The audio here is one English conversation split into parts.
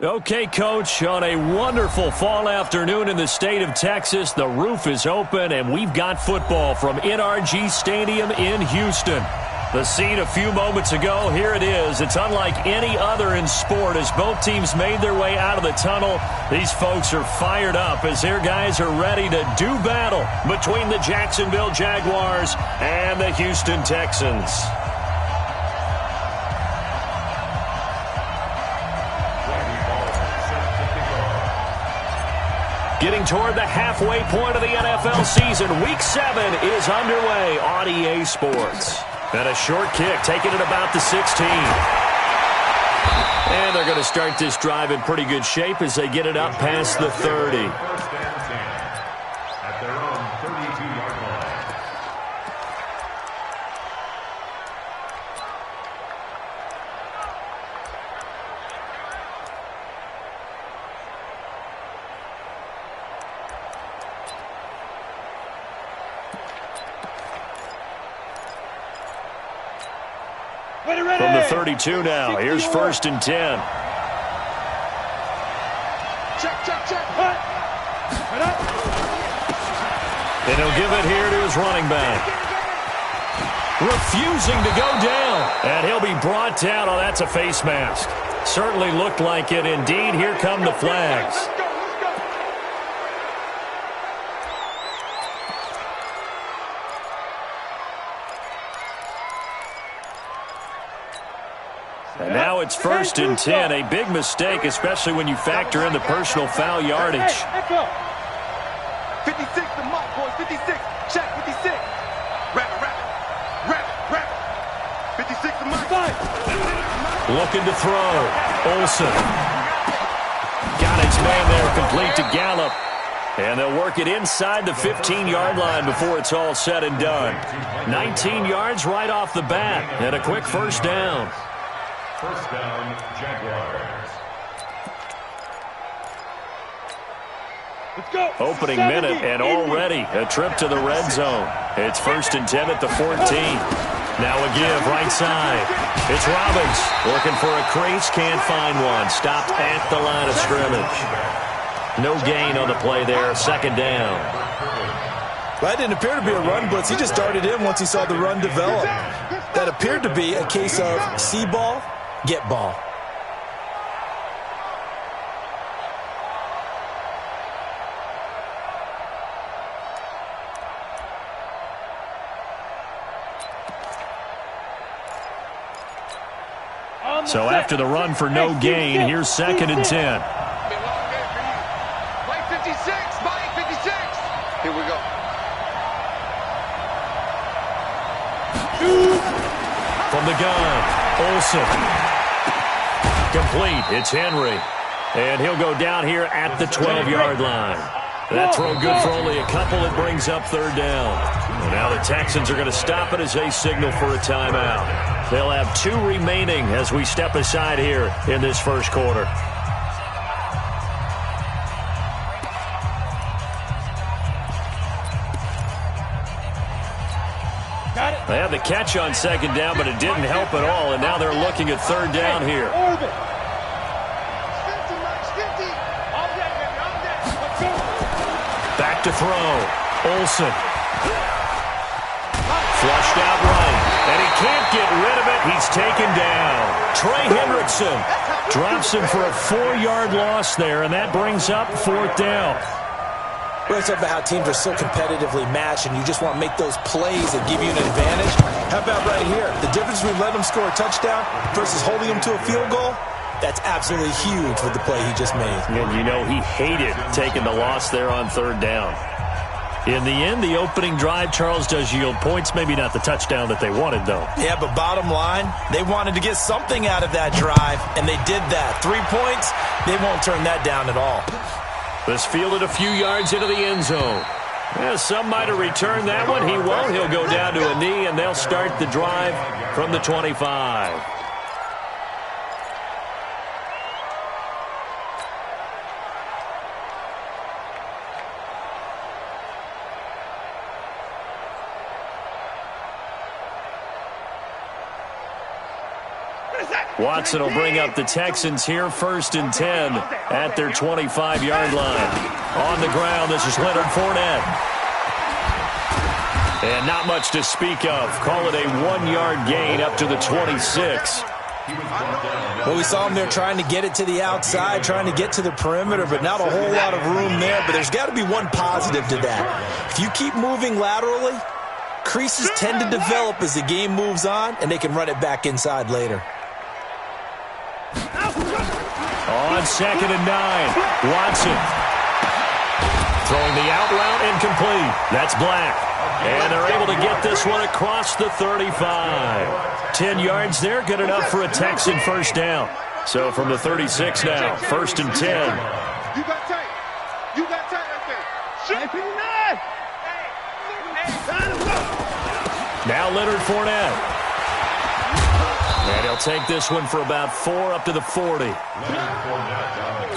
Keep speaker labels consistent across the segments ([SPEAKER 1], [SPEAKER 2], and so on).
[SPEAKER 1] Okay, Coach, on a wonderful fall afternoon in the state of Texas, the roof is open, and we've got football from NRG Stadium in Houston. The scene a few moments ago, here it is. It's unlike any other in sport as both teams made their way out of the tunnel. These folks are fired up as their guys are ready to do battle between the Jacksonville Jaguars and the Houston Texans. Getting toward the halfway point of the NFL season, Week 7 is underway on EA Sports. And a short kick, taking it about the 16. And they're going to start this drive in pretty good shape as they get it up past the 30.
[SPEAKER 2] At their own 32-yard line.
[SPEAKER 1] From the 32 now, here's 1st and 10.
[SPEAKER 3] Check.
[SPEAKER 1] And he'll give it here to his running back. Refusing to go down. And he'll be brought down. Oh, that's a face mask. Certainly looked like it. Indeed, here come the flags. And now it's 1st and 10. A big mistake, especially when you factor in the personal foul yardage.
[SPEAKER 3] 56, the mark, boys. 56. Check, 56. Wrap it. 56, the mark.
[SPEAKER 1] Looking to throw. Olsen. Got his man there, complete to Gallup. And they'll work it inside the 15-yard line before it's all said and done. 19 yards right off the bat. And a quick 1st down.
[SPEAKER 2] First down, Jaguars.
[SPEAKER 3] Let's go.
[SPEAKER 1] Opening minute and already a trip to the red zone. It's 1st and 10 at the 14. Now a give right side. It's Robbins looking for a crease, can't find one. Stopped at the line of scrimmage. No gain on the play there, 2nd down.
[SPEAKER 4] Well, that didn't appear to be a run blitz. He just darted in once he saw the run develop. That appeared to be a case of see ball, get ball.
[SPEAKER 1] So after the run for no gain, here's 2nd and 10.
[SPEAKER 3] Mike 56. Here we go.
[SPEAKER 1] From the gun, Olsen. Complete. It's Henry. And he'll go down here at the 12-yard line. That throw good for only a couple. It brings up 3rd down. And now the Texans are going to stop it as they signal for a timeout. They'll have 2 remaining as we step aside here in this 1st quarter. They had the catch on 2nd down, but it didn't help at all, and now they're looking at 3rd down here. Back to throw. Olsen. Flushed out right, and he can't get rid of it. He's taken down. Trey Hendrickson drops him for a 4-yard loss there, and that brings up 4th down.
[SPEAKER 4] We're talking about how teams are so competitively matched and you just want to make those plays that give you an advantage. How about right here? The difference between letting them score a touchdown versus holding them to a field goal, that's absolutely huge with the play he just made.
[SPEAKER 1] And you know he hated taking the loss there on 3rd down. In the end, the opening drive, Charles, does yield points. Maybe not the touchdown that they wanted, though.
[SPEAKER 4] Yeah, but bottom line, they wanted to get something out of that drive, and they did that. 3 points, they won't turn that down at all.
[SPEAKER 1] This fielded a few yards into the end zone. Yeah, some might have returned that one. He won't. He'll go down to a knee, and they'll start the drive from the 25. Watson will bring up the Texans here, 1st and 10 at their 25-yard line. On the ground, this is Leonard Fournette. And not much to speak of. Call it a 1-yard gain up to the 26.
[SPEAKER 4] Well, we saw him there trying to get it to the outside, trying to get to the perimeter, but not a whole lot of room there. But there's got to be one positive to that. If you keep moving laterally, creases tend to develop as the game moves on, and they can run it back inside later.
[SPEAKER 1] On 2nd and 9, Watson throwing the out route incomplete. That's Black. And they're able to get this one across the 35. 10 yards there, good enough for a Texan first down. So from the 36 now, 1st and 10.
[SPEAKER 3] You got tight. You got tight right there. Shoot.
[SPEAKER 1] Now Leonard Fournette. And he'll take this one for about 4 up to the 40.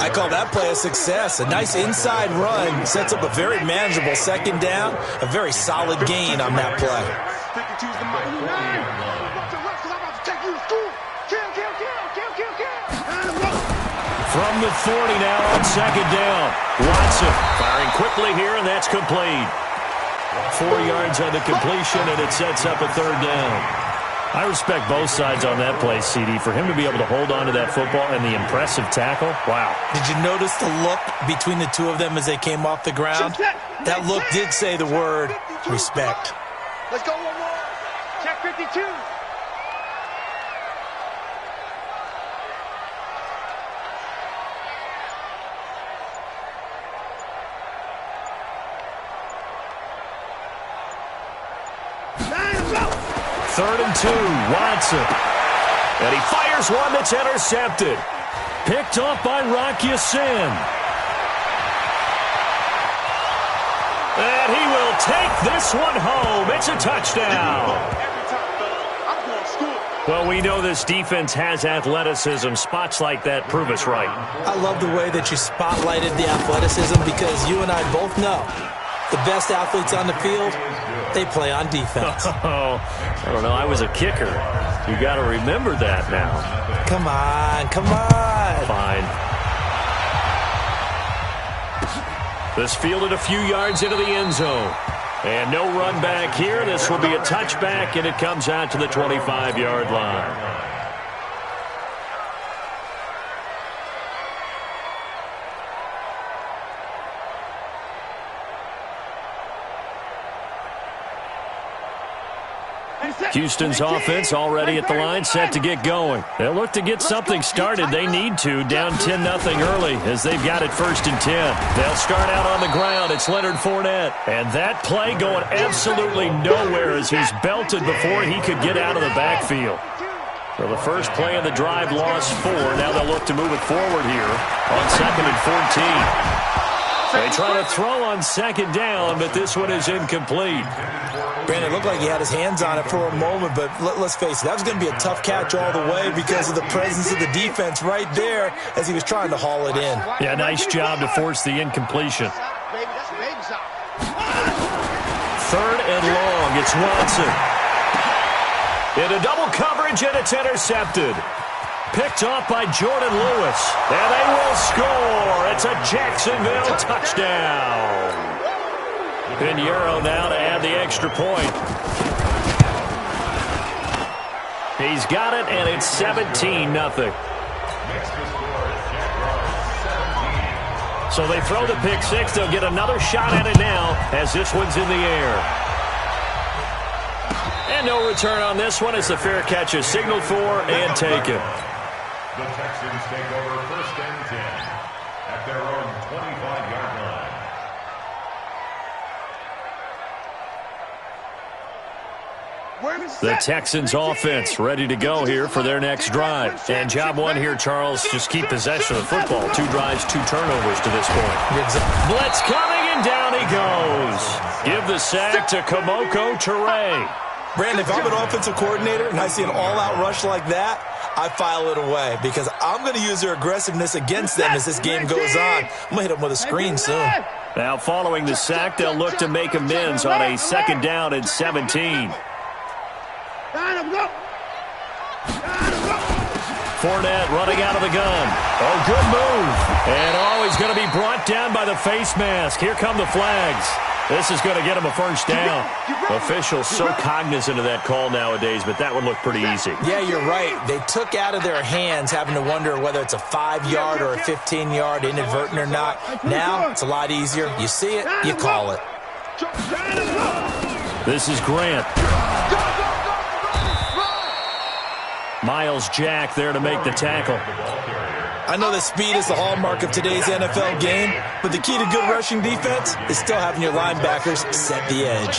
[SPEAKER 4] I call that play a success. A nice inside run sets up a very manageable 2nd down. A very solid gain on that play.
[SPEAKER 1] From the 40 now on 2nd down. Watson firing quickly here, and that's complete. 4 yards on the completion, and it sets up a 3rd down. I respect both sides on that play, CD. For him to be able to hold on to that football and the impressive tackle, wow.
[SPEAKER 4] Did you notice the look between the two of them as they came off the ground? That look did say the word respect.
[SPEAKER 3] Let's go one more. Check 52.
[SPEAKER 1] Third and 2, Watson. And he fires one that's intercepted. Picked off by Rocky Sin. And he will take this one home. It's a touchdown. Well, we know this defense has athleticism. Spots like that prove us right.
[SPEAKER 4] I love the way that you spotlighted the athleticism because you and I both know the best athletes on the field, they play on defense.
[SPEAKER 1] Oh, I don't know. I was a kicker. You got to remember that now.
[SPEAKER 4] Come on, come on.
[SPEAKER 1] Fine. This fielded a few yards into the end zone. And no run back here. This will be a touchback, and it comes out to the 25-yard line. Houston's offense already at the line, set to get going. They'll look to get something started. They need to, down 10-0 early as they've got it 1st and 10. They'll start out on the ground. It's Leonard Fournette. And that play going absolutely nowhere as he's belted before he could get out of the backfield. So the first play of the drive lost 4. Now they'll look to move it forward here on 2nd and 14. They try to throw on 2nd down, but this one is incomplete.
[SPEAKER 4] Brandon, it looked like he had his hands on it for a moment, but let's face it, that was going to be a tough catch all the way because of the presence of the defense right there as he was trying to haul it in.
[SPEAKER 1] Yeah, nice job to force the incompletion. 3rd and long, it's Watson. Into double coverage, and it's intercepted. Picked off by Jordan Lewis, and they will score. It's a Jacksonville touchdown. Pinheiro now to add the extra point. He's got it, and it's 17-0. So they throw the pick 6. They'll get another shot at it now as this one's in the air. And no return on this one as the fair catch is signaled for and taken.
[SPEAKER 2] The Texans take over 1st and 10 at their own 25-yard line.
[SPEAKER 1] The Texans offense ready to go here for their next drive. And job one here, Charles, just keep possession of the football. 2 drives, 2 turnovers to this point. Blitz coming, and down he goes. Give the sack to Kamoko Toure.
[SPEAKER 4] Brandon, if I'm an offensive coordinator and I see an all-out rush like that, I file it away because I'm going to use their aggressiveness against them as this game goes on. I'm going to hit them with a screen soon.
[SPEAKER 1] Now following the sack, they'll look to make amends on a 2nd down and 17. Fournette running out of the gun. Oh, good move. And he's going to be brought down by the face mask. Here come the flags. This is going to get him a first down. Officials so cognizant of that call nowadays, but that would look pretty easy.
[SPEAKER 4] Yeah, you're right. They took out of their hands having to wonder whether it's a 5-yard or a 15-yard, inadvertent or not. Now, it's a lot easier. You see it, you call it.
[SPEAKER 1] This is Grant. Miles Jack there to make the tackle.
[SPEAKER 4] I know that speed is the hallmark of today's NFL game, but the key to good rushing defense is still having your linebackers set the edge.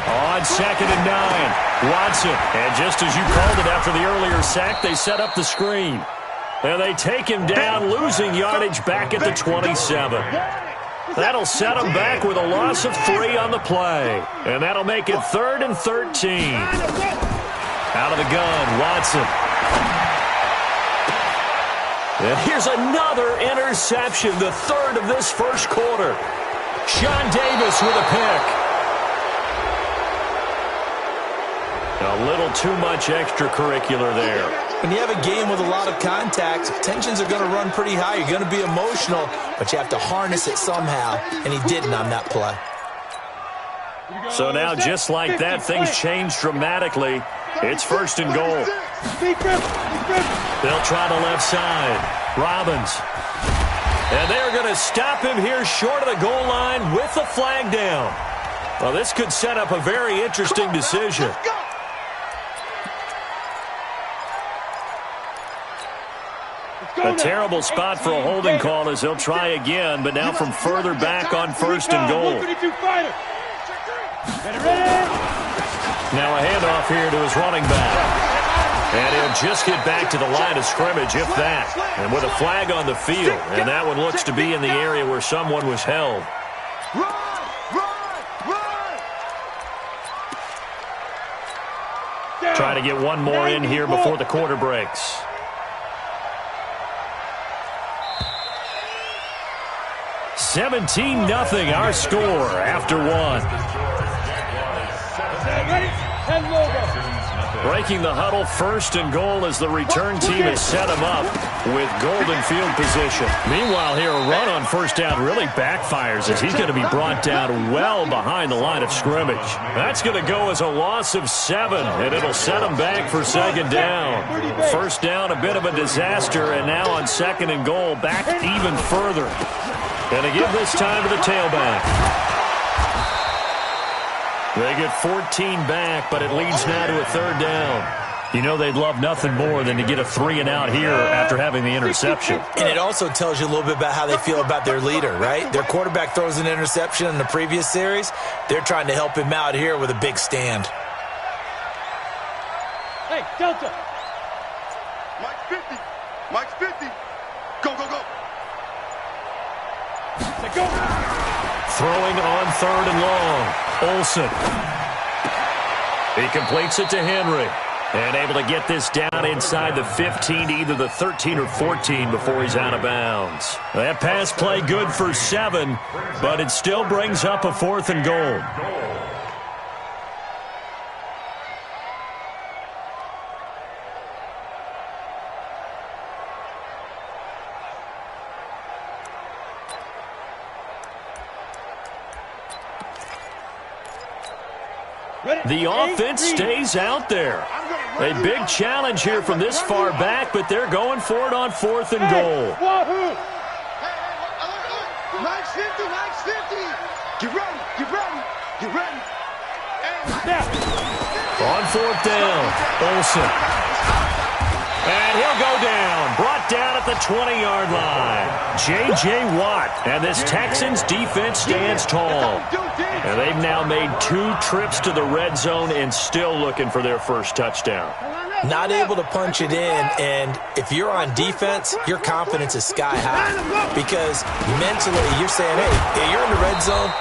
[SPEAKER 1] On 2nd and 9, Watson. And just as you called it after the earlier sack, they set up the screen. And they take him down, losing yardage back at the 27. That'll set him back with a loss of 3 on the play. And that'll make it 3rd and 13. Out of the gun, Watson. And here's another interception, the 3rd of this first quarter. Sean Davis with a pick. A little too much extracurricular there.
[SPEAKER 4] When you have a game with a lot of contact, tensions are going to run pretty high. You're going to be emotional, but you have to harness it somehow, and he didn't on that play.
[SPEAKER 1] So now, just like that, things change dramatically. It's 1st and goal. They'll try the left side. Robbins. And they're going to stop him here short of the goal line with the flag down. Well, this could set up a very interesting decision. A terrible spot for a holding call as they'll try again, but now from further back on 1st and goal. Now a handoff here to his running back. And he'll just get back to the line of scrimmage, if that. And with a flag on the field, and that one looks to be in the area where someone was held. Trying to get one more in here before the quarter breaks. $17-0 our score after 1. Breaking the huddle, 1st and goal as the return team has set him up with golden field position. Meanwhile here, a run on 1st down really backfires as he's going to be brought down well behind the line of scrimmage. That's going to go as a loss of 7, and it'll set him back for 2nd down. 1st down, a bit of a disaster, and now on 2nd and goal, back even further. Going to give this time to the tailback. They get 14 back, but it leads now to a 3rd down. You know they'd love nothing more than to get a 3-and-out here after having the interception.
[SPEAKER 4] And it also tells you a little bit about how they feel about their leader, right? Their quarterback throws an interception in the previous series. They're trying to help him out here with a big stand.
[SPEAKER 3] Hey, Delta. Mike's 50. Mike's 50. Go, go, go. Say go.
[SPEAKER 1] Throwing on 3rd and long. Olsen. He completes it to Henry. And able to get this down inside the 15, either the 13 or 14 before he's out of bounds. That pass play good for 7, but it still brings up a 4th and goal. The offense stays out there. A big challenge here from this far back, but they're going for it on 4th and goal.
[SPEAKER 3] Max 50, Max 50. Get ready, get ready, get ready.
[SPEAKER 1] On 4th down, Olsen. And he'll go down, brought down at the 20-yard line. J.J. Watt, and this Texans defense stands tall. And they've now made 2 trips to the red zone and still looking for their first touchdown.
[SPEAKER 4] Not able to punch it in, and if you're on defense, your confidence is sky high. Because mentally, you're saying, hey, you're in the red zone.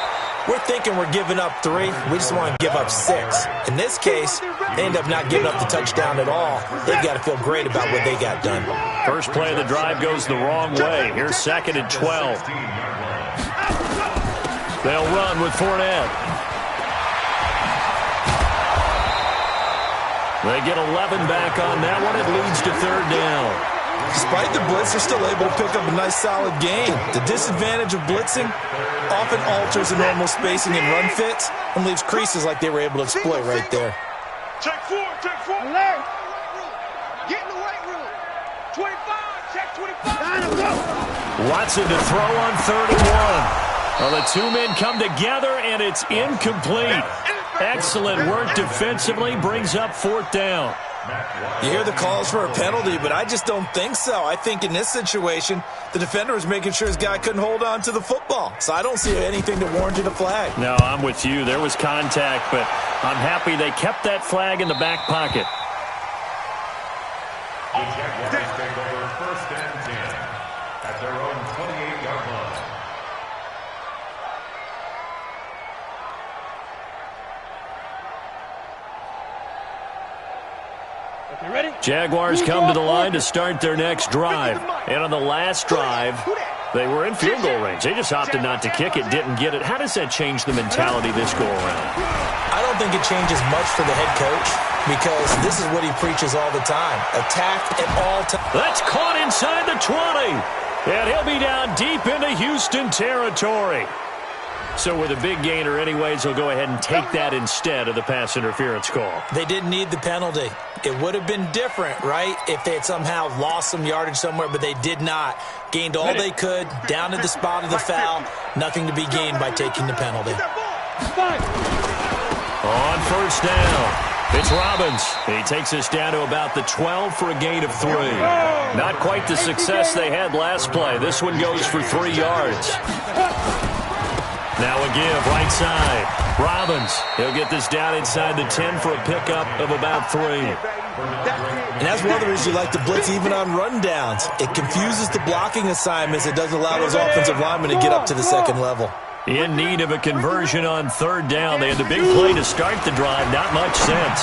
[SPEAKER 4] We're thinking we're giving up 3. We just want to give up 6. In this case, they end up not giving up the touchdown at all. They've got to feel great about what they got done.
[SPEAKER 1] First play of the drive goes the wrong way. Here's 2nd and 12. They'll run with Fournette. They get 11 back on that one. It leads to third down.
[SPEAKER 4] Despite the blitz, they're still able to pick up a nice, solid gain. The disadvantage of blitzing often alters the normal spacing and run fits and leaves creases like they were able to exploit right there.
[SPEAKER 3] Check four. Alert. Get in the weight room. 25, check 25.
[SPEAKER 1] Watson to throw on 31. Well, the two men come together, and it's incomplete. Excellent work defensively, brings up fourth down.
[SPEAKER 4] You hear the calls for a penalty, but I just don't think so. I think in this situation, the defender was making sure his guy couldn't hold on to the football. So I don't see anything that warranted a flag.
[SPEAKER 1] No, I'm with you. There was contact, but I'm happy they kept that flag in the back pocket.
[SPEAKER 2] The Jaguars take over first and 10 at their own 28-yard line.
[SPEAKER 1] Jaguars come to the line to start their next drive. And on the last drive, they were in field goal range. They just opted not to kick it, didn't get it. How does that change the mentality this go-around?
[SPEAKER 4] I don't think it changes much for the head coach because this is what he preaches all the time. Attack at all times.
[SPEAKER 1] That's caught inside the 20. And he'll be down deep into Houston territory. So with a big gainer anyways, he'll go ahead and take that instead of the pass interference call.
[SPEAKER 4] They didn't need the penalty. It would have been different, right, if they had somehow lost some yardage somewhere, but they did not. Gained all they could, down to the spot of the foul. Nothing to be gained by taking the penalty.
[SPEAKER 1] On first down, it's Robbins. He takes us down to about the 12 for a gain of 3. Not quite the success they had last play. This one goes for 3 yards. Now a give, right side. Robbins, he'll get this down inside the 10 for a pickup of about 3.
[SPEAKER 4] And that's one of the reasons you like to blitz even on rundowns. It confuses the blocking assignments. It doesn't allow those offensive linemen to get up to the second level.
[SPEAKER 1] In need of a conversion on third down. They had the big play to start the drive. Not much sense.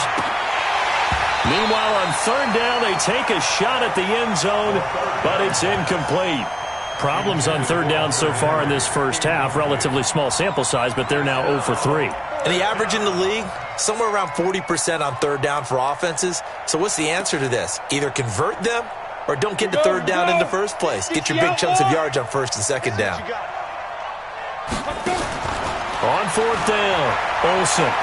[SPEAKER 1] Meanwhile, on third down, they take a shot at the end zone, but it's incomplete. Problems on third down so far in this first half. Relatively small sample size, but they're now 0 for 3.
[SPEAKER 4] And the average in the league, somewhere around 40% on third down for offenses. So what's the answer to this? Either convert them or don't get to third down in the first place. Get your big chunks of yards on first and second down.
[SPEAKER 1] On fourth down, Olsen.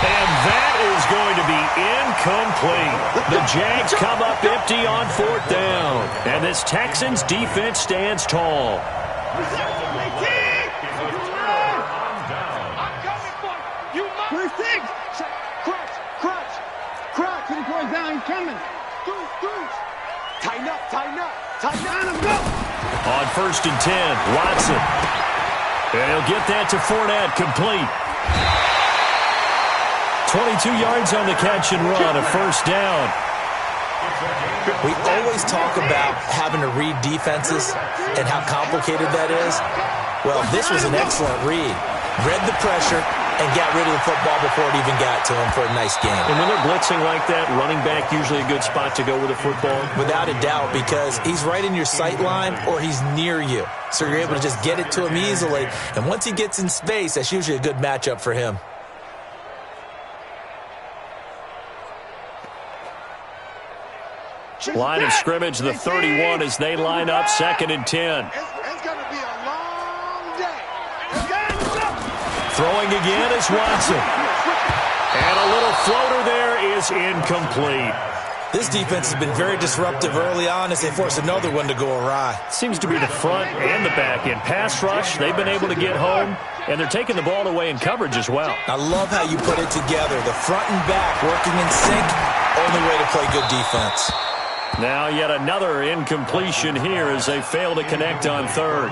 [SPEAKER 1] And that is going to be incomplete. The Jags come up empty on fourth down. And this Texans defense stands tall. On first and 10, Watson. And he'll get that to Fournette, complete. 22 yards on the catch and run, a first down.
[SPEAKER 4] We always talk about having to read defenses and how complicated that is. Well, this was an excellent read. Read the pressure and got rid of the football before it even got to him for a nice game.
[SPEAKER 1] And when they're blitzing like that, running back usually a good spot to go with a football?
[SPEAKER 4] Without a doubt, because he's right in your sight line or he's near you. So you're able to just get it to him easily. And once he gets in space, that's usually a good matchup for him.
[SPEAKER 1] Line of scrimmage, the 31 as they line up, second and 10.
[SPEAKER 3] It's going to be a long day.
[SPEAKER 1] Throwing again is Watson. And a little floater there is incomplete.
[SPEAKER 4] This defense has been very disruptive early on as they force another one to go awry.
[SPEAKER 1] Seems to be the front and the back end. Pass rush, they've been able to get home, and they're taking the ball away in coverage as well.
[SPEAKER 4] I love how you put it together. The front and back working in sync, only way to play good defense.
[SPEAKER 1] Now yet another incompletion here as they fail to connect on third.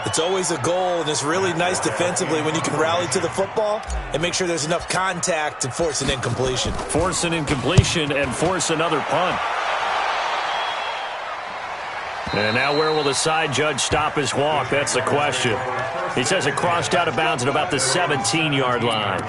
[SPEAKER 4] It's always a goal, and it's really nice defensively when you can rally to the football and make sure there's enough contact to force an incompletion.
[SPEAKER 1] Force an incompletion and force another punt. And now where will the side judge stop his walk? That's the question. He says it crossed out of bounds at about the 17-yard line.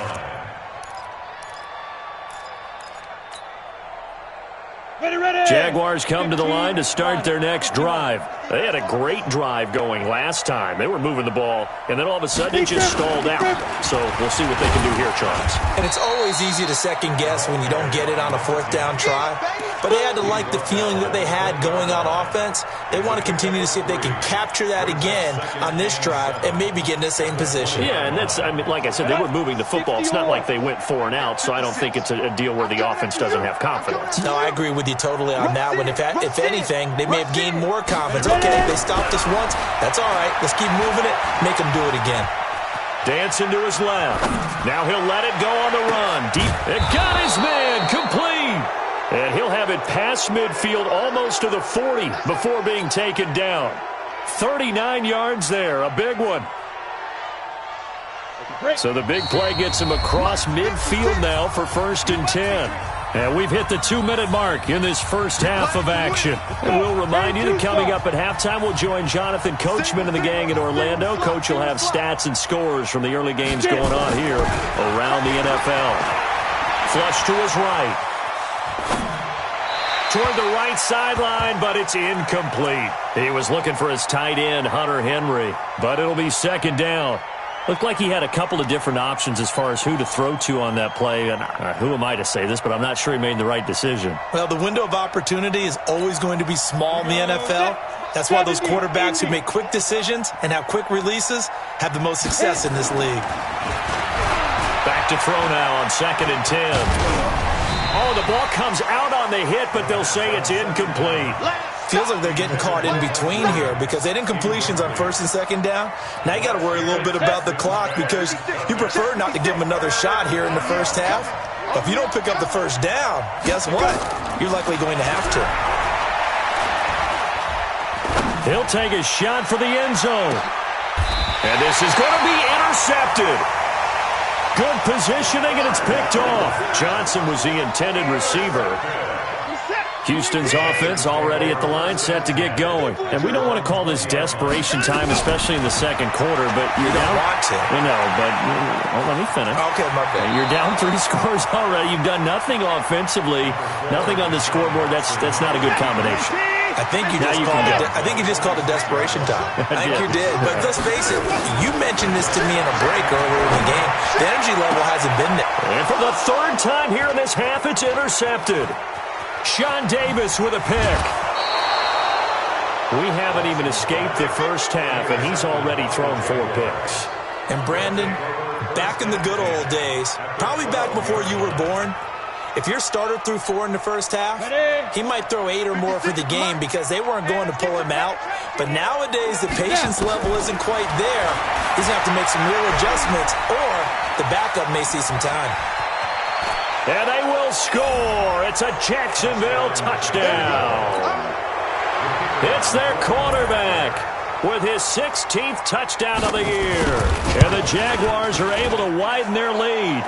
[SPEAKER 1] Jaguars come to the line to start their next drive. They had a great drive going last time. They were moving the ball, and then all of a sudden it just stalled out. So we'll see what they can do here, Charles.
[SPEAKER 4] And it's always easy to second guess when you don't get it on a fourth down try. But they had to like the feeling that they had going on offense. They want to continue to see if they can capture that again on this drive and maybe get in the same position.
[SPEAKER 1] Yeah, and that's, I mean, like I said, they were moving the football. It's not like they went 4 and out, so I don't think it's a deal where the offense doesn't have confidence.
[SPEAKER 4] No, I agree with you totally on that one. If anything, they may have gained more confidence. Okay, they stopped us once. That's all right. Let's keep moving it. Make them do it again.
[SPEAKER 1] Dancing to his left. Now he'll let it go on the run. Deep. It got his man. Complete. And he'll have it past midfield almost to the 40 before being taken down. 39 yards there. A big one. So the big play gets him across midfield now for 1st and 10. And we've hit the 2-minute mark in this first half of action. And we'll remind you that coming up at halftime, we'll join Jonathan Coachman and the gang in Orlando. Coach will have stats and scores from the early games going on here around the NFL. Flush to his right. Toward the right sideline, but it's incomplete. He was looking for his tight end, Hunter Henry, but it'll be 2nd down. Looked like he had a couple of different options as far as who to throw to on that play. And who am I to say this, but I'm not sure he made the right decision.
[SPEAKER 4] Well, the window of opportunity is always going to be small in the NFL. That's why those quarterbacks who make quick decisions and have quick releases have the most success in this league.
[SPEAKER 1] Back to throw now on 2nd and 10. Oh, the ball comes out on the hit, but they'll say it's incomplete.
[SPEAKER 4] Feels like they're getting caught in between here because they didn't completions on 1st and 2nd down. Now you got to worry a little bit about the clock because you prefer not to give them another shot here in the first half. But if you don't pick up the 1st down, guess what? You're likely going to have to.
[SPEAKER 1] He'll take a shot for the end zone. And this is going to be intercepted. Good positioning, and it's picked off. Johnson was the intended receiver. Houston's offense already at the line, set to get going. And we don't want to call this desperation time, especially in the 2nd quarter, but you're down.
[SPEAKER 4] Want to.
[SPEAKER 1] I know, but let me finish.
[SPEAKER 4] Okay, my bad.
[SPEAKER 1] You're down 3 scores already. You've done nothing offensively, nothing on the scoreboard. That's not a good combination.
[SPEAKER 4] I think you just called it desperation time. I think you did. But let's face it, you mentioned this to me in a break earlier in the game. The energy level hasn't been there.
[SPEAKER 1] And for the 3rd time here in this half, it's intercepted. Sean Davis with a pick. We haven't even escaped the first half, and he's already thrown 4 picks.
[SPEAKER 4] And Brandon, back in the good old days, probably back before you were born, if your starter threw 4 in the first half, he might throw 8 or more for the game because they weren't going to pull him out. But nowadays, the patience level isn't quite there. He's going to have to make some real adjustments, or the backup may see some time.
[SPEAKER 1] And they will score. It's a Jacksonville touchdown. It's their quarterback with his 16th touchdown of the year. And the Jaguars are able to widen their lead.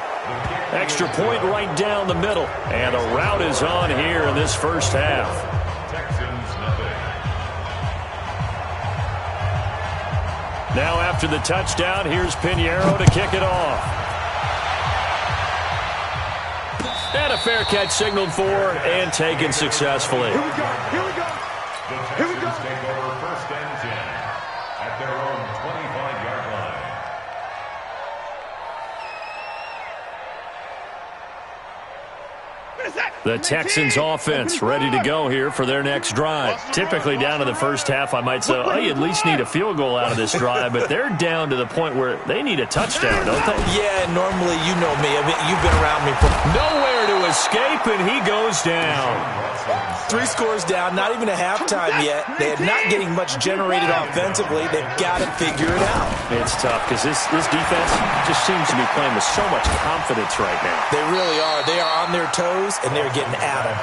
[SPEAKER 1] Extra point right down the middle. And the route is on here in this first half.
[SPEAKER 2] Texans nothing.
[SPEAKER 1] Now after the touchdown, here's Pinheiro to kick it off. And a fair catch signaled for and taken successfully.
[SPEAKER 3] Here we go. Here we go.
[SPEAKER 2] The Texans take over 1st and 10 at their own 25-yard line.
[SPEAKER 1] The Texans offense ready to go here for their next drive. Typically down to the first half, I might say, oh, you at least need a field goal out of this drive, but they're down to the point where they need a touchdown, don't they?
[SPEAKER 4] Yeah, normally you know me. I mean, you've been around me for
[SPEAKER 1] nowhere to escape, and he goes down.
[SPEAKER 4] 3 scores down, not even a halftime yet. They're not getting much generated offensively. They've got to figure it out.
[SPEAKER 1] It's tough because this defense just seems to be playing with so much confidence right now.
[SPEAKER 4] They really are. They are on their toes, and they're getting at them.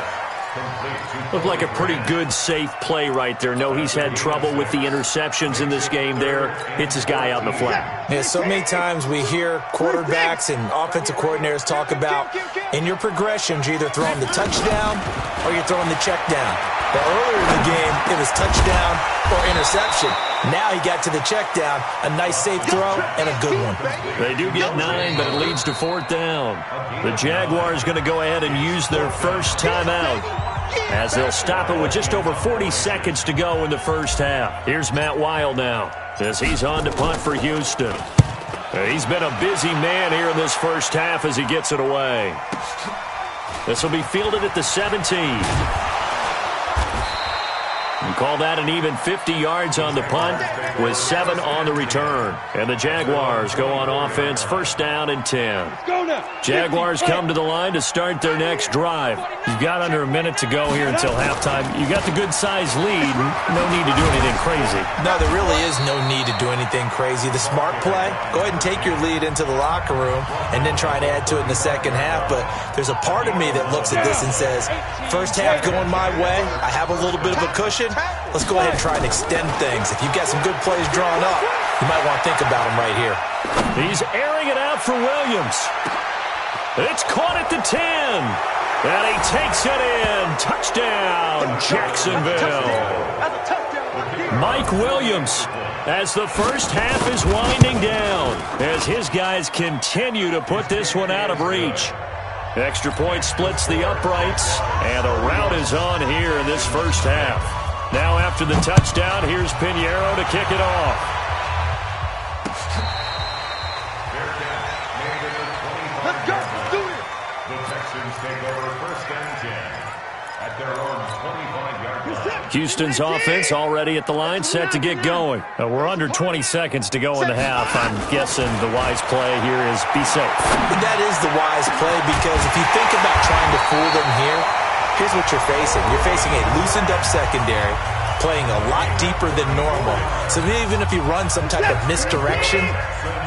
[SPEAKER 1] Looked like a pretty good, safe play right there. No, he's had trouble with the interceptions in this game there. Hits his guy out in the flat.
[SPEAKER 4] Yeah, so many times we hear quarterbacks and offensive coordinators talk about in your progressions, you're either throwing the touchdown or you're throwing the check down. But earlier in the game, it was touchdown or interception. Now he got to the check down, a nice safe throw, and a good one.
[SPEAKER 1] They do get 9, but it leads to 4th down. The Jaguars going to go ahead and use their first timeout. as they'll stop it with just over 40 seconds to go in the first half. Here's Matt Weil now as he's on to punt for Houston. He's been a busy man here in this first half as he gets it away. This will be fielded at the 17. And call that an even 50 yards on the punt with 7 on the return. And the Jaguars go on offense, first down and 10. Jaguars come to the line to start their next drive. You've got under a minute to go here until halftime. You got the good-sized lead. No need to do anything crazy.
[SPEAKER 4] No, there really is no need to do anything crazy. The smart play, go ahead and take your lead into the locker room and then try and add to it in the second half. But there's a part of me that looks at this and says, first half going my way, I have a little bit of a cushion. Let's go ahead and try and extend things. If you've got some good plays drawn up, you might want to think about them right here.
[SPEAKER 1] He's airing it out for Williams. It's caught at the 10. And he takes it in. Touchdown, Jacksonville. Mike Williams, as the first half is winding down, as his guys continue to put this one out of reach. Extra point splits the uprights, and a rout is on here in this first half. Now after the touchdown, here's Pinheiro to kick it off.
[SPEAKER 3] Let's go. Let's do it.
[SPEAKER 2] The Texans take over first and 10 at their own 25-yard line.
[SPEAKER 1] Houston's offense already at the line, set to get going. We're under 20 seconds to go in the half. I'm guessing the wise play here is be safe.
[SPEAKER 4] That is the wise play, because if you think about trying to fool them here, here's what you're facing. You're facing a loosened-up secondary, playing a lot deeper than normal. So even if you run some type of misdirection,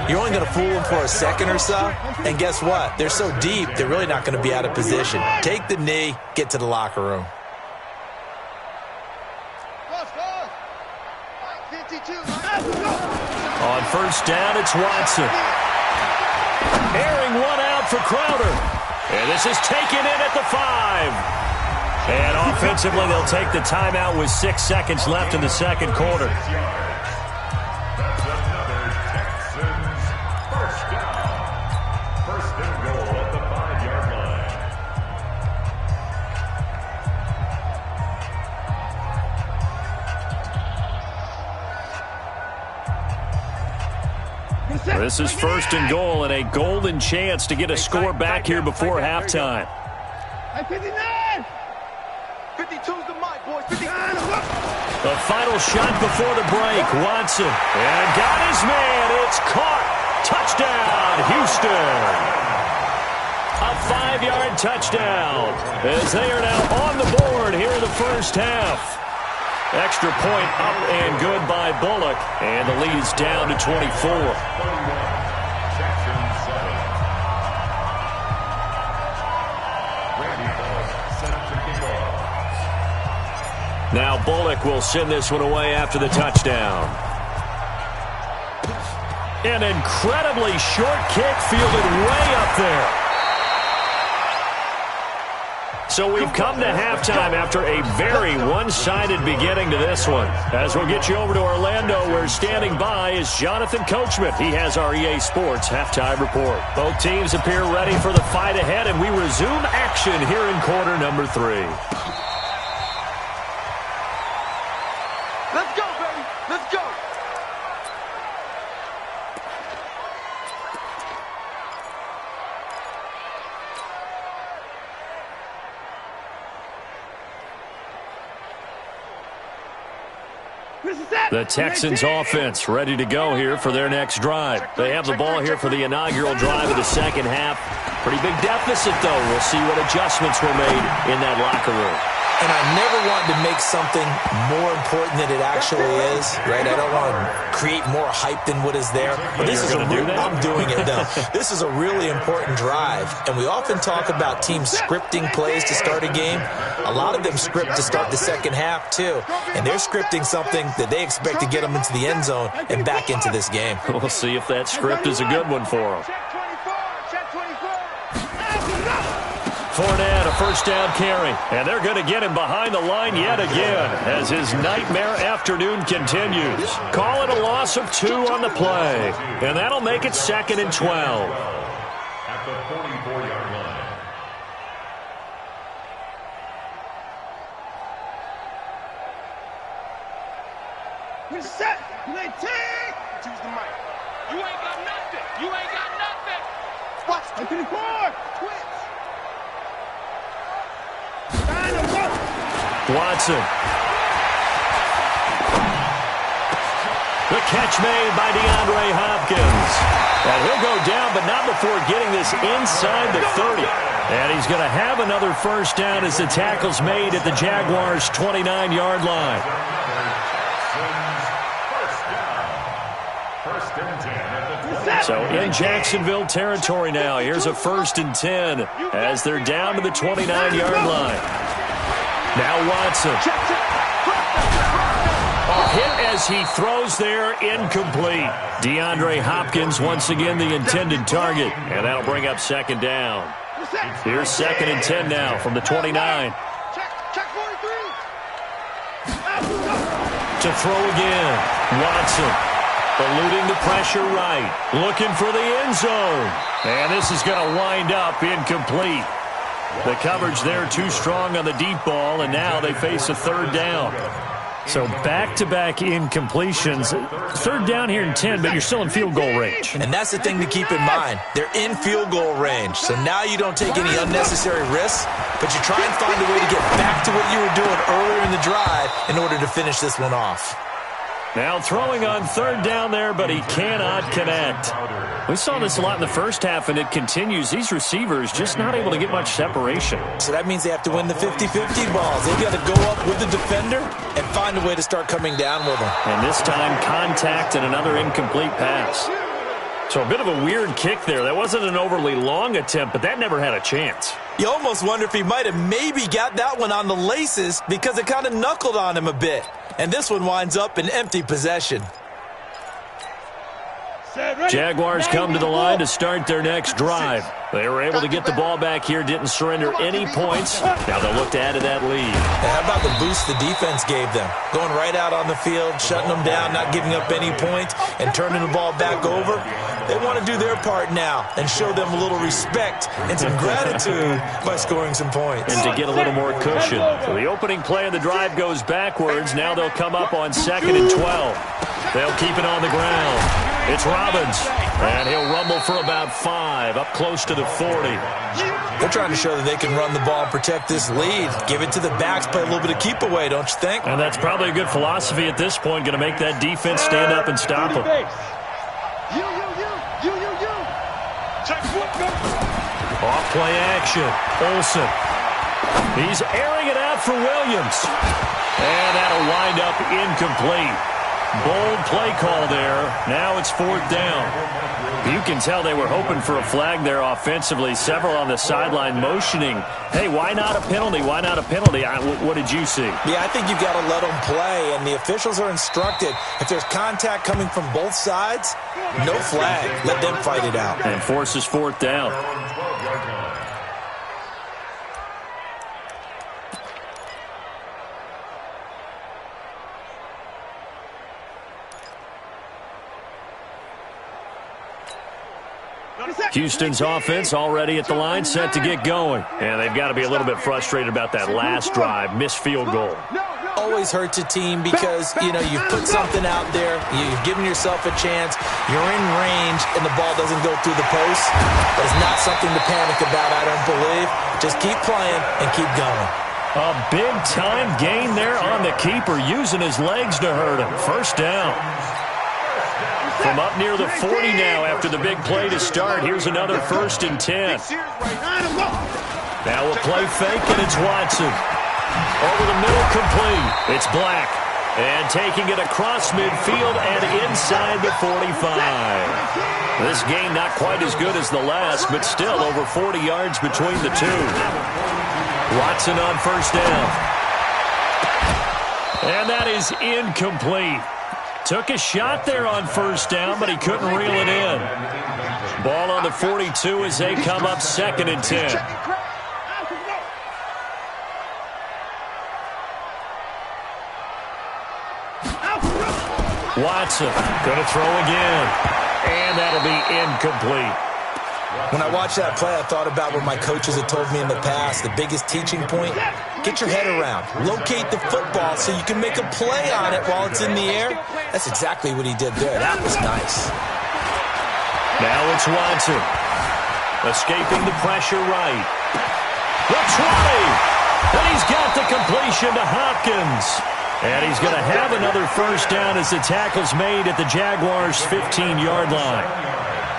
[SPEAKER 4] you're only going to fool them for a second or so. And guess what? They're so deep, they're really not going to be out of position. Take the knee, get to the locker room.
[SPEAKER 1] On first down, it's Watson. Airing one out for Crowder. And this is taken in at the 5. And offensively, they'll take the timeout with 6 seconds left in the second quarter.
[SPEAKER 2] That's another Texans first down. First and goal at the 5-yard line.
[SPEAKER 1] This is first and goal and a golden chance to get a score back here before halftime.
[SPEAKER 3] 59. 52's the mic, boys. 59.
[SPEAKER 1] The final shot before the break. Watson. And got his man. It's caught. Touchdown, Houston. A 5-yard touchdown as they are now on the board here in the first half. Extra point up and good by Bullock. And the lead is down to 24. Now Bullock will send this one away after the touchdown. An incredibly short kick fielded way up there. So we've come to halftime after a very one-sided beginning to this one. As we'll get you over to Orlando, where standing by is Jonathan Coachman. He has our EA Sports halftime report. Both teams appear ready for the fight ahead, and we resume action here in quarter number 3.
[SPEAKER 3] Let's go, baby. Let's go.
[SPEAKER 1] The Texans offense ready to go here for their next drive. They have the ball here for the inaugural drive of the second half. Pretty big deficit, though. We'll see what adjustments were made in that locker room.
[SPEAKER 4] And I never want to make something more important than it actually is, right? I don't want to create more hype than what is there. But this is I'm doing it, though. This is a really important drive. And we often talk about teams scripting plays to start a game. A lot of them script to start the second half, too. And they're scripting something that they expect to get them into the end zone and back into this game.
[SPEAKER 1] We'll see if that script is a good one for them. Fournette, a first down carry. And they're going to get him behind the line yet again as his nightmare afternoon continues. Call it a loss of 2 on the play. And that'll make it 2nd and 12.
[SPEAKER 2] At the 44-yard line.
[SPEAKER 3] Reset. Play team. Choose the mic. You ain't got nothing. You ain't got nothing. Watch. To the court. Twitch.
[SPEAKER 1] Watson. The catch made by DeAndre Hopkins. And he'll go down, but not before getting this inside the 30. And he's going to have another first down as the tackle's made at the Jaguars' 29-yard line. So in Jacksonville territory now. Here's a 1st and 10 as they're down to the 29-yard line. Now Watson. Hit as he throws there, incomplete. DeAndre Hopkins once again the intended target. And that'll bring up 2nd down. Here's 2nd and 10 now from the 29. To throw again. Watson. Eluding the pressure right. Looking for the end zone. And this is going to wind up incomplete. The coverage there too strong on the deep ball, and now they face a 3rd down. So back-to-back incompletions. 3rd down here in 10, but you're still in field goal range.
[SPEAKER 4] And that's the thing to keep in mind. They're in field goal range. So now you don't take any unnecessary risks, but you try and find a way to get back to what you were doing earlier in the drive in order to finish this one off.
[SPEAKER 1] Now throwing on 3rd down there, but he cannot connect. We saw this a lot in the first half, and it continues. These receivers just not able to get much separation.
[SPEAKER 4] So that means they have to win the 50-50 balls. They've got to go up with the defender and find a way to start coming down with them.
[SPEAKER 1] And this time, contact and another incomplete pass. So a bit of a weird kick there. That wasn't an overly long attempt, but that never had a chance.
[SPEAKER 4] You almost wonder if he might have maybe got that one on the laces because it kind of knuckled on him a bit. And this one winds up in empty possession.
[SPEAKER 1] Jaguars come to the line to start their next drive. They were able to get the ball back here, didn't surrender any points. Now they'll look to add to that lead.
[SPEAKER 4] How about the boost the defense gave them? Going right out on the field, shutting them down, not giving up any points, and turning the ball back over. They want to do their part now and show them a little respect and some gratitude by scoring some points.
[SPEAKER 1] And to get a little more cushion. So the opening play of the drive goes backwards. Now they'll come up on 2nd and 12. They'll keep it on the ground. It's Robbins, and he'll rumble for about 5, up close to the 40.
[SPEAKER 4] They're trying to show that they can run the ball and protect this lead. Give it to the backs, play a little bit of keep away, don't you think?
[SPEAKER 1] And that's probably a good philosophy at this point, going to make that defense stand up and stop them. Off play action. Olsen. He's airing it out for Williams. And that'll wind up incomplete. Bold play call there. Now it's 4th down. You can tell they were hoping for a flag there offensively. Several on the sideline motioning, hey, why not a penalty? Why not a penalty? What did you see?
[SPEAKER 4] Yeah, I think you've got to let them play, and the officials are instructed. If there's contact coming from both sides, no flag. Let them fight it out.
[SPEAKER 1] And forces 4th down. Houston's offense already at the line, set to get going. And they've got to be a little bit frustrated about that last drive, missed field goal.
[SPEAKER 4] Always hurts a team because, you know, you've put something out there, you've given yourself a chance, you're in range, and the ball doesn't go through the post. But it's not something to panic about, I don't believe. Just keep playing and keep going.
[SPEAKER 1] A big-time gain there on the keeper, using his legs to hurt him. 1st down. From up near the 40 now after the big play to start. Here's another 1st and 10. Now a play fake, and it's Watson. Over the middle, complete. It's Black. And taking it across midfield and inside the 45. This game not quite as good as the last, but still over 40 yards between the two. Watson on 1st down. And that is incomplete. Took a shot there on 1st down, but he couldn't reel it in. Ball on the 42 as they come up 2nd and 10. Watson going to throw again. And that'll be incomplete.
[SPEAKER 4] When I watched that play, I thought about what my coaches had told me in the past. The biggest teaching point, get your head around. Locate the football so you can make a play on it while it's in the air. That's exactly what he did there. That was nice.
[SPEAKER 1] Now it's Watson. Escaping the pressure right. The 20. And he's got the completion to Hopkins. And he's going to have another first down as the tackle's made at the Jaguars' 15-yard line.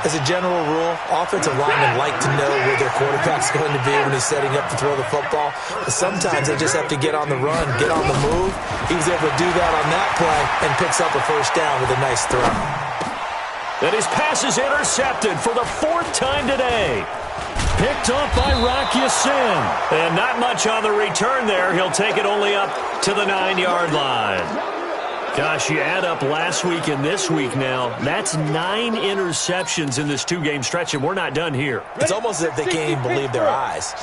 [SPEAKER 4] As a general rule, offensive linemen like to know where their quarterback's going to be when he's setting up to throw the football. But sometimes they just have to get on the run, get on the move. He was able to do that on that play and picks up a first down with a nice throw.
[SPEAKER 1] And his pass is intercepted for the 4th time today. Picked off by Rock Ya-Sin. And not much on the return there. He'll take it only up to the 9-yard line. Gosh, you add up last week and this week now, that's 9 interceptions in this 2-game stretch, and we're not done here.
[SPEAKER 4] It's almost as if they can't even believe their eyes.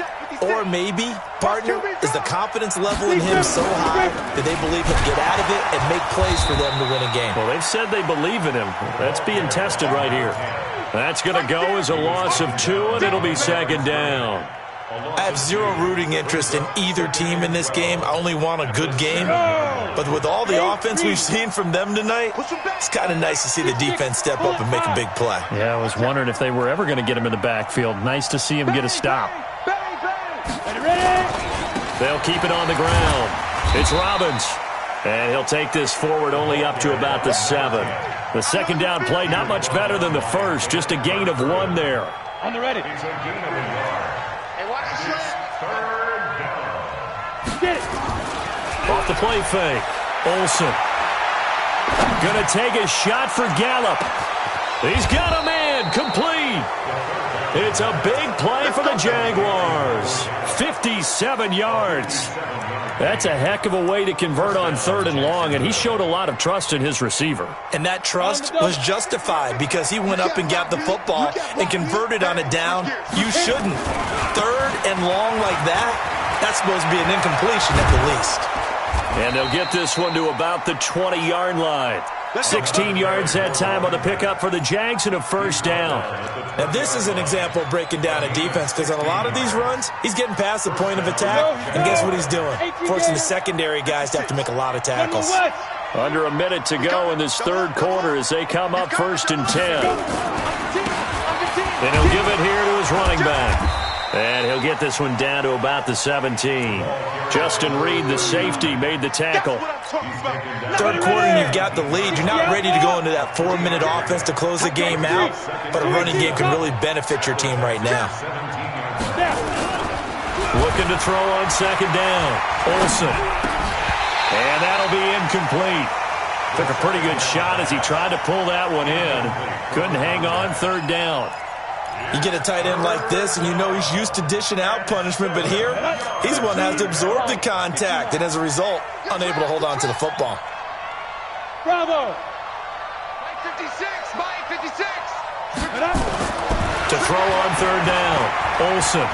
[SPEAKER 4] Or maybe, partner, is the confidence level in him so high that they believe he'll get out of it and make plays for them to win a game.
[SPEAKER 1] Well, they've said they believe in him. That's being tested right here. That's going to go as a loss of 2, and it'll be 2nd down.
[SPEAKER 4] I have zero rooting interest in either team in this game. I only want a good game. But with all the offense we've seen from them tonight, it's kind of nice to see the defense step up and make a big play.
[SPEAKER 1] Yeah, I was wondering if they were ever going to get him in the backfield. Nice to see him get a stop. They'll keep it on the ground. It's Robbins. And he'll take this forward only up to about the 7. The 2nd down play, not much better than the first. Just a gain of 1 there.
[SPEAKER 3] On the ready.
[SPEAKER 1] Off the play fake. Olsen. Gonna take a shot for Gallup. He's got a man. Complete. It's a big play for the Jaguars. 57 yards. That's a heck of a way to convert on 3rd and long, and he showed a lot of trust in his receiver.
[SPEAKER 4] And that trust was justified because he went up and got the football and converted on a down. You shouldn't. 3rd and long like that, that's supposed to be an incompletion at the least.
[SPEAKER 1] And they'll get this one to about the 20-yard line. 16 yards that time on the pickup for the Jags and a first down.
[SPEAKER 4] Now, this is an example of breaking down a defense because on a lot of these runs, he's getting past the point of attack, and guess what he's doing? Forcing the secondary guys to have to make a lot of tackles.
[SPEAKER 1] Under a minute to go in this 3rd quarter as they come up 1st and 10. And he'll give it here to his running back. And he'll get this one down to about the 17. Justin Reed, the safety, made the tackle.
[SPEAKER 4] 3rd quarter, and you've got the lead. You're not ready to go into that 4-minute offense to close the game out, but a running game can really benefit your team right now.
[SPEAKER 1] Looking to throw on 2nd down. Olsen. And that'll be incomplete. Took a pretty good shot as he tried to pull that one in. Couldn't hang on 3rd down.
[SPEAKER 4] You get a tight end like this, and you know he's used to dishing out punishment, but here, he's the one that has to absorb the contact, and as a result, unable to hold on to the football.
[SPEAKER 3] Bravo! Mike 56! Mike 56!
[SPEAKER 1] To throw on 3rd down, Olsen.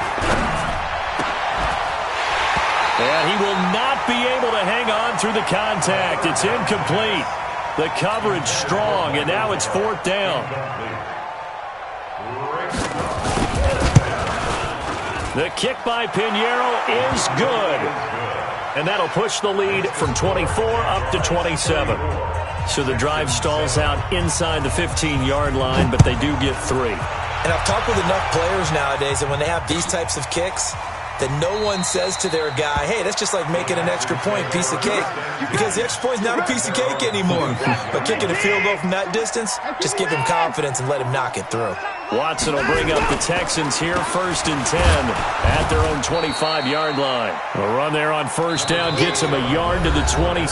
[SPEAKER 1] And he will not be able to hang on through the contact. It's incomplete. The coverage strong, and now it's 4th down. The kick by Pinheiro is good. And that'll push the lead from 24 up to 27. So the drive stalls out inside the 15-yard line, but they do get 3.
[SPEAKER 4] And I've talked with enough players nowadays that when they have these types of kicks, that no one says to their guy, hey, that's just like making an extra point, piece of cake. Because the extra point's not a piece of cake anymore. But kicking a field goal from that distance, just give him confidence and let him knock it through.
[SPEAKER 1] Watson will bring up the Texans here, 1st and 10 at their own 25-yard line. A run there on 1st down gets him a yard to the 26.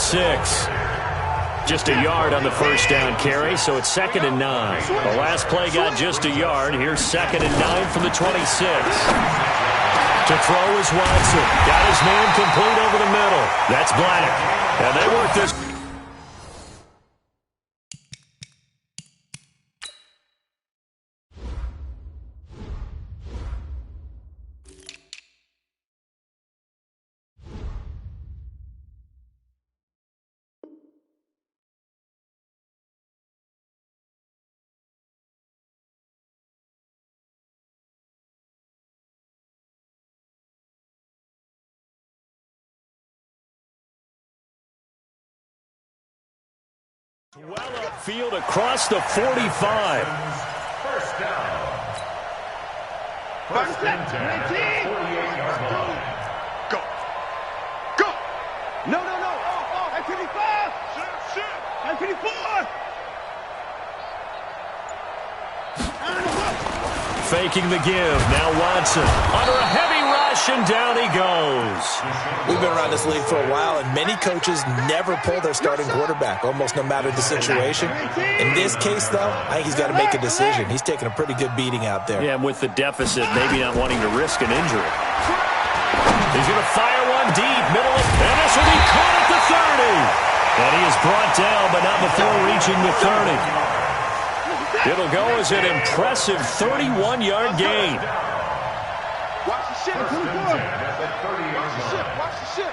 [SPEAKER 1] Just a yard on the 1st down carry, so it's 2nd and 9. The last play got just a yard. Here's 2nd and 9 from the 26. To throw is Watson. Got his man complete over the middle. That's Black. And they work this. Well upfield across the 45.
[SPEAKER 2] First down. First and 10. 48-yard line.
[SPEAKER 3] Go. Go. No. Oh, at 55. Shit. At 54.
[SPEAKER 1] Faking the give. Now Watson under a heavy rush, and down he goes.
[SPEAKER 4] We've been around this league for a while, and many coaches never pull their starting quarterback, almost no matter the situation. In this case, though, I think he's got to make a decision. He's taking a pretty good beating out there.
[SPEAKER 1] Yeah, and with the deficit, maybe not wanting to risk an injury. He's going to fire one deep, middle of, and this will be caught at the 30. And he is brought down, but not before reaching the 30. It'll go as an impressive 31-yard gain.
[SPEAKER 3] Watch the shit. Watch the shit.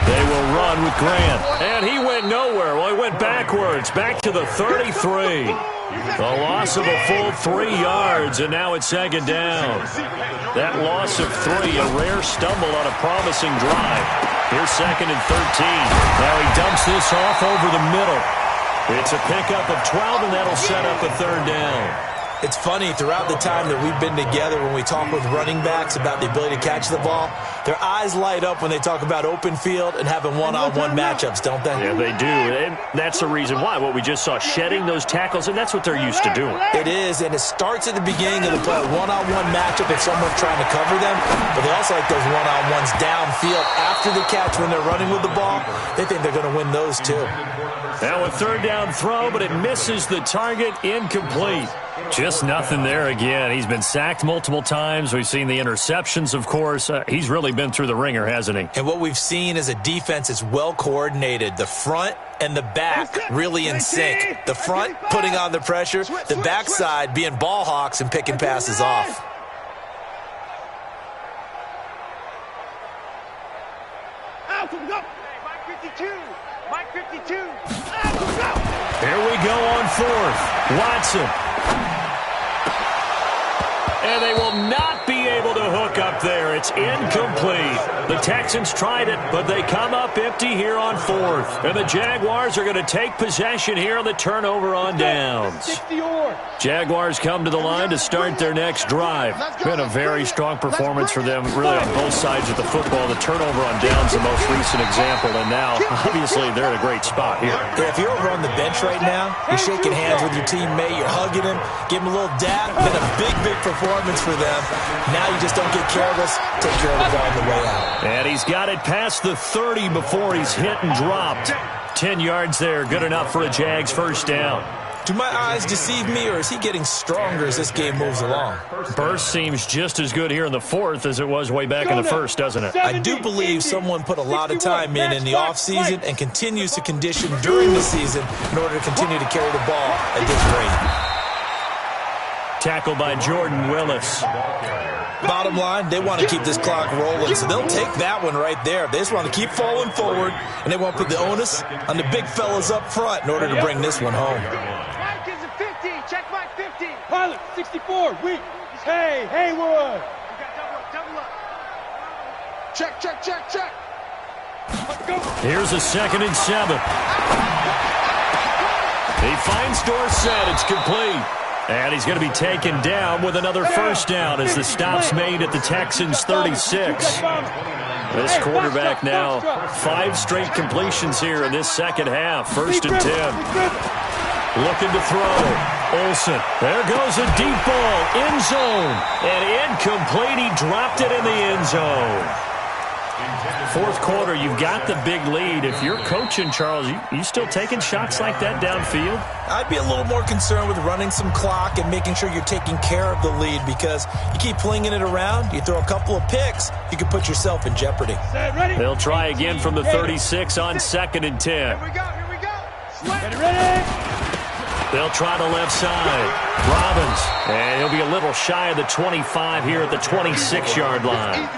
[SPEAKER 1] They will run with Grant. And he went nowhere. Well, he went backwards, back to the 33. A loss of a full 3 yards, and now it's second down. That loss of 3, a rare stumble on a promising drive. Here's second and 13. Now he dumps this off over the middle. It's a pickup of 12, and that'll set up a third down.
[SPEAKER 4] It's funny, throughout the time that we've been together, when we talk with running backs about the ability to catch the ball, their eyes light up when they talk about open field and having one-on-one matchups, don't they?
[SPEAKER 1] Yeah, they do. And that's the reason why. What we just saw, shedding those tackles, and that's what they're used to doing.
[SPEAKER 4] It is, and it starts at the beginning of the play, one-on-one matchup if someone's trying to cover them, but they also like those one-on-ones downfield after the catch when they're running with the ball. They think they're going to win those too.
[SPEAKER 1] Now a third down throw, but it misses the target, incomplete. Just nothing there again. He's been sacked multiple times. We've seen the interceptions, of course. He's really been through the ringer, hasn't he?
[SPEAKER 4] And what we've seen is a defense that's well coordinated. The front and the back really in sync. The front putting on the pressure, the backside being ball hawks and picking passes off.
[SPEAKER 3] Mike 52.
[SPEAKER 1] Here we go on fourth. Watson. And they will not be able to hook up there. It's incomplete. The Texans tried it, but they come up empty here on fourth. And the Jaguars are going to take possession here on the turnover on downs. Jaguars come to the line to start their next drive. Been a very strong performance for them, really on both sides of the football. The turnover on downs, the most recent example, and now, obviously, they're in a great spot here.
[SPEAKER 4] Yeah, if you're over on the bench right now, you're shaking hands with your teammate, you're hugging him, give him a little dap, been a big performance for them. Now you just don't get careless, take care of the ball on the way out.
[SPEAKER 1] And he's got it past the 30 before he's hit and dropped. 10 yards there, good enough for a Jags first down.
[SPEAKER 4] Do my eyes deceive me, or is he getting stronger as this game moves along?
[SPEAKER 1] Burst seems just as good here in the fourth as it was way back in the first, doesn't it?
[SPEAKER 4] I do believe someone put a lot of time in the offseason and continues to condition during the season in order to continue to carry the ball at this rate.
[SPEAKER 1] Tackled by Jordan Willis.
[SPEAKER 4] Bottom line, they want to keep this clock rolling, so they'll take that one right there. They just want to keep falling forward, and they want to put the onus on the big fellas up front in order to bring this one home.
[SPEAKER 3] Mike is a 50. Check Mike 50. Pilot, 64. Weak. Hey, Haywood. We got double up. Check. Let's go.
[SPEAKER 1] Here's a 2nd and 7. He finds Dorsett. It's complete. And he's going to be taken down with another first down as the stop's made at the Texans' 36. This quarterback now 5 straight completions here in this second half. 1st and 10. Looking to throw. Olsen. There goes a deep ball. End zone. And incomplete. He dropped it in the end zone. Fourth quarter, you've got the big lead. If you're coaching, Charles, you still taking shots like that downfield?
[SPEAKER 4] I'd be a little more concerned with running some clock and making sure you're taking care of the lead, because you keep flinging it around, you throw a couple of picks, you can put yourself in jeopardy.
[SPEAKER 1] They'll try again from the 36 on 2nd and 10.
[SPEAKER 3] Here we go. Ready.
[SPEAKER 1] They'll try the left side. Robbins. And he'll be a little shy of the 25 here at the 26-yard line.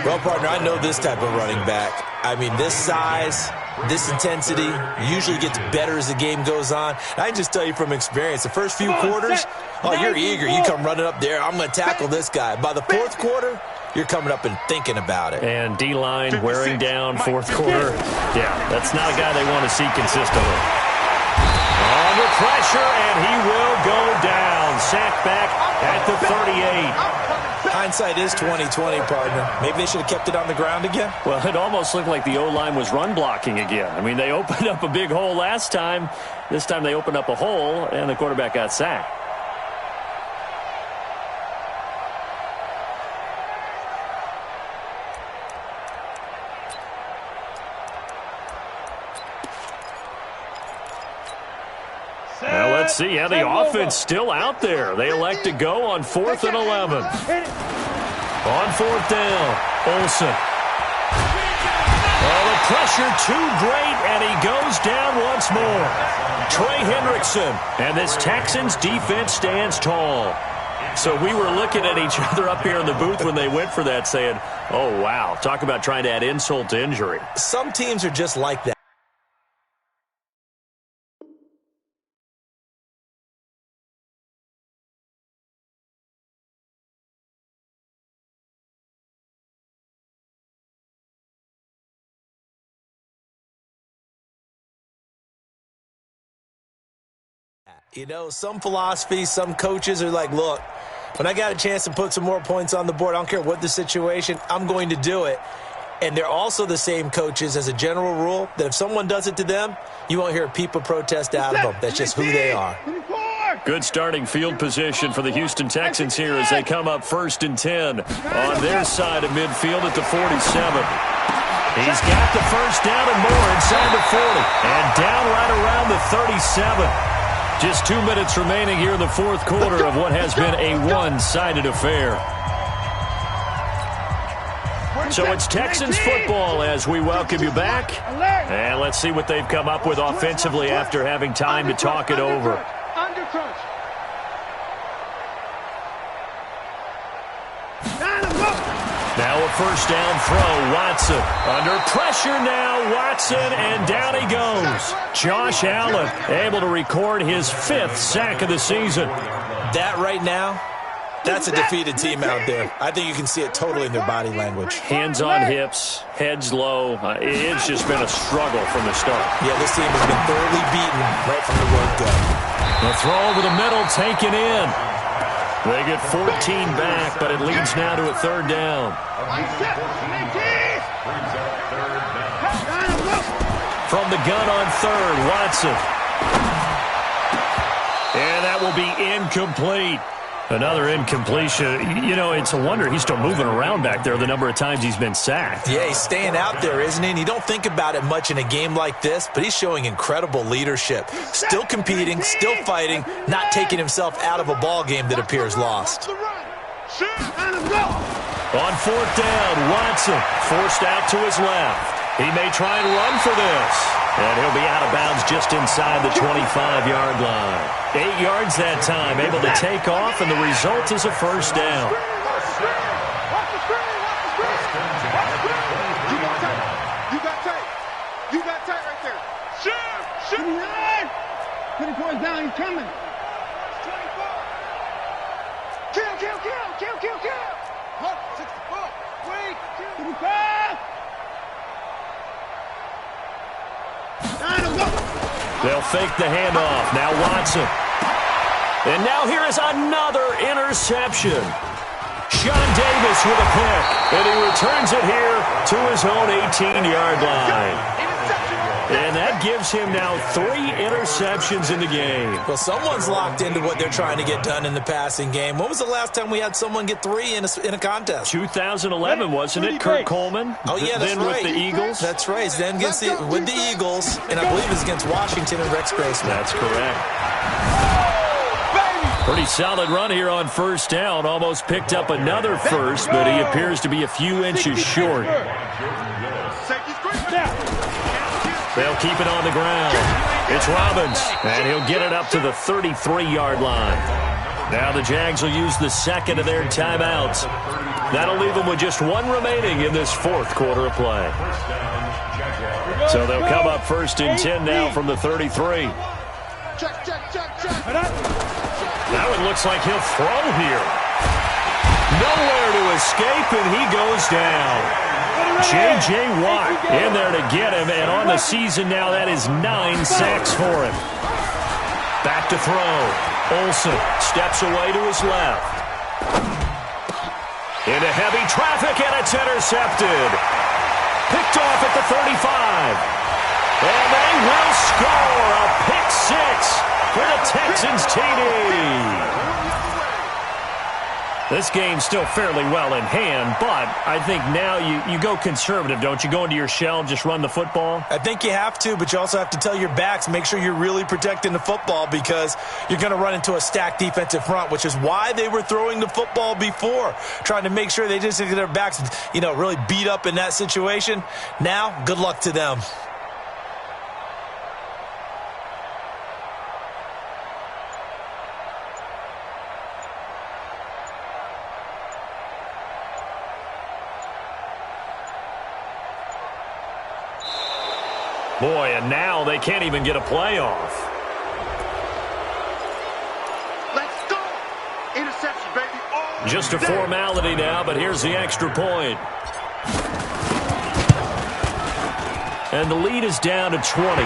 [SPEAKER 4] Well, partner, I know this type of running back. I mean, this size, this intensity usually gets better as the game goes on. And I can just tell you from experience, the first few quarters, you're eager. You come running up there, I'm going to tackle this guy. By the fourth quarter, you're coming up and thinking about it.
[SPEAKER 1] And D-line wearing down fourth quarter. Yeah, that's not a guy they want to see consistently. Under pressure, and he will go down. Sacked back at the 38.
[SPEAKER 4] Hindsight is 20/20, partner. Maybe they should have kept it on the ground again.
[SPEAKER 1] Well, it almost looked like the O-line was run blocking again. I mean, they opened up a big hole last time. This time they opened up a hole, and the quarterback got sacked. Well, let's see how the offense still out there. They elect to go on 4th and 11. On 4th down, Olsen. Oh, the pressure too great, and he goes down once more. Trey Hendrickson, and this Texans defense stands tall. So we were looking at each other up here in the booth when they went for that, saying, oh, wow, talk about trying to add insult to injury.
[SPEAKER 4] Some teams are just like that. You know, some philosophies, some coaches are like, look, when I got a chance to put some more points on the board, I don't care what the situation, I'm going to do it. And they're also the same coaches as a general rule that if someone does it to them, you won't hear a peep of protest out of them. That's just who they are.
[SPEAKER 1] Good starting field position for the Houston Texans here as they come up 1st and 10 on their side of midfield at the 47. He's got the first down and more inside the 40 and down right around the 37. Just 2 minutes remaining here in the fourth quarter of what has been a one-sided affair. So it's Texans football as we welcome you back. And let's see what they've come up with offensively after having time to talk it over. Now a first down throw, Watson. Under pressure now, Watson, and down he goes. Josh Allen able to record his 5th sack of the season.
[SPEAKER 4] That right now, that's a defeated team out there. I think you can see it totally in their body language.
[SPEAKER 1] Hands on hips, heads low. It's just been a struggle from the start.
[SPEAKER 4] Yeah, this team has been thoroughly beaten right from the word go.
[SPEAKER 1] The throw over the middle taken in. They get 14 back, but it leads now to a 3rd down. From the gun on 3rd, Watson. And that will be incomplete. Another incompletion. You know, it's a wonder he's still moving around back there the number of times he's been sacked.
[SPEAKER 4] Yeah, he's staying out there, isn't he? And you don't think about it much in a game like this, but he's showing incredible leadership. Still competing, still fighting, not taking himself out of a ball game that appears lost.
[SPEAKER 1] On 4th down, Watson forced out to his left. He may try and run for this. And he'll be out of bounds just inside the 25-yard line. 8 yards that time, able to take off, and the result is a first down.
[SPEAKER 3] You got tight. You got tight right there. Shoot! 24's down, he's coming. 24. Kill. Huh, 64. Wait. 55.
[SPEAKER 1] They'll fake the handoff. Now Watson. And now here is another interception. Sean Davis with a pick. And he returns it here to his own 18-yard line. And that gives him now 3 interceptions in the game.
[SPEAKER 4] Well, someone's locked into what they're trying to get done in the passing game. When was the last time we had someone get 3 in a contest?
[SPEAKER 1] 2011, wasn't it? Kurt Coleman?
[SPEAKER 4] Oh, yeah, that's
[SPEAKER 1] then
[SPEAKER 4] right.
[SPEAKER 1] with the Eagles?
[SPEAKER 4] That's right. Then with the Eagles, and I believe it's against Washington and Rex Grossman.
[SPEAKER 1] That's correct. Pretty solid run here on first down. Almost picked up another first, but he appears to be a few inches short. They'll keep it on the ground. It's Robbins, and he'll get it up to the 33-yard line. Now the Jags will use the second of their timeouts. That'll leave them with just 1 remaining in this fourth quarter of play. So they'll come up 1st and 10 now from the 33. Now it looks like he'll throw here. Nowhere to escape, and he goes down. J.J. Watt in there to get him, and on the season now, that is 9 sacks for him. Back to throw. Olsen steps away to his left. Into heavy traffic, and it's intercepted. Picked off at the 35. And they will score a pick six for the Texans TD. This game's still fairly well in hand, but I think now you go conservative, don't you? Go into your shell and just run the football?
[SPEAKER 4] I think you have to, but you also have to tell your backs, make sure you're really protecting the football because you're going to run into a stacked defensive front, which is why they were throwing the football before, trying to make sure they just get their backs, really beat up in that situation. Now, good luck to them.
[SPEAKER 1] Boy, and now they can't even get a playoff.
[SPEAKER 3] Let's go! Interception, baby. Oh,
[SPEAKER 1] just a formality now, but here's the extra point. And the lead is down to 20.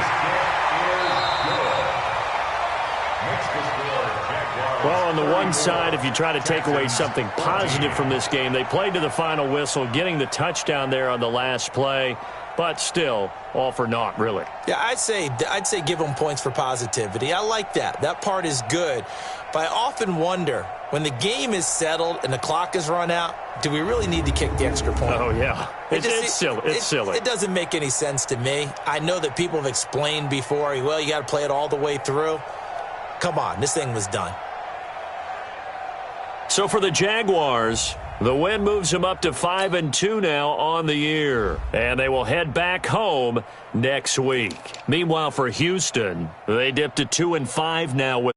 [SPEAKER 1] Well, on the one side, if you try to take away something positive from this game, they played to the final whistle, getting the touchdown there on the last play. But still, all for naught, really.
[SPEAKER 4] Yeah, I'd say give them points for positivity. I like that. That part is good. But I often wonder, when the game is settled and the clock is run out, do we really need to kick the extra point?
[SPEAKER 1] Oh, yeah. It's silly. It's silly.
[SPEAKER 4] It doesn't make any sense to me. I know that people have explained before, well, you got to play it all the way through. Come on, this thing was done.
[SPEAKER 1] So for the Jaguars, the win moves them up to 5-2 now on the year. And they will head back home next week. Meanwhile, for Houston, they dipped to 2-5 now with